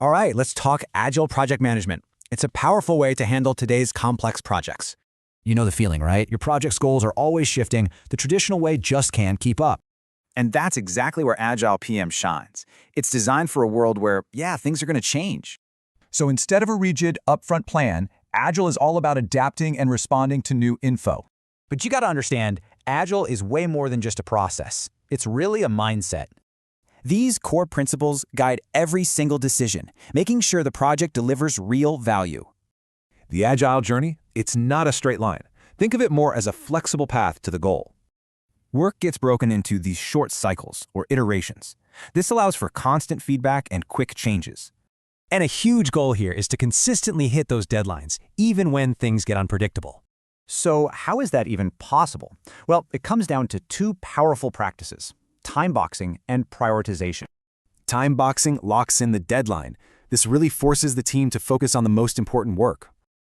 All right, let's talk Agile Project Management. It's a powerful way to handle today's complex projects. You know the feeling, right? Your project's goals are always shifting. The traditional way just can't keep up. And that's exactly where AgilePM shines. It's designed for a world where, things are going to change. So instead of a rigid, upfront plan, Agile is all about adapting and responding to new info. But you got to understand, Agile is way more than just a process. It's really a mindset. These core principles guide every single decision, making sure the project delivers real value. The Agile journey, it's not a straight line. Think of it more as a flexible path to the goal. Work gets broken into these short cycles, or iterations. This allows for constant feedback and quick changes. And a huge goal here is to consistently hit those deadlines, even when things get unpredictable. So how is that even possible? Well, it comes down to two powerful practices: time boxing and prioritization. Time boxing locks in the deadline. This really forces the team to focus on the most important work.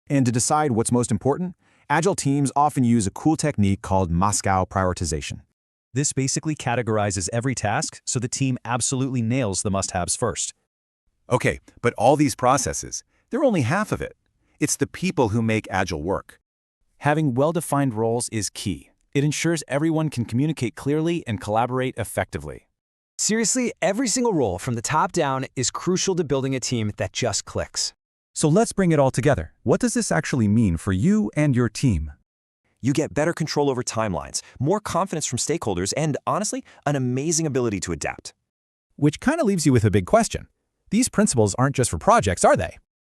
And to decide what's most important, Agile teams often use a cool technique called Moscow prioritization. This basically categorizes every task so the team absolutely nails the must-haves first. Okay, but all these processes, they're only half of it. It's the people who make Agile work. Having well-defined roles is key. It ensures everyone can communicate clearly and collaborate effectively. Seriously, every single role from the top down is crucial to building a team that just clicks. So let's bring it all together. What does this actually mean for you and your team? You get better control over timelines, more confidence from stakeholders, and honestly, an amazing ability to adapt. Which kind of leaves you with a big question. These principles aren't just for projects, are they?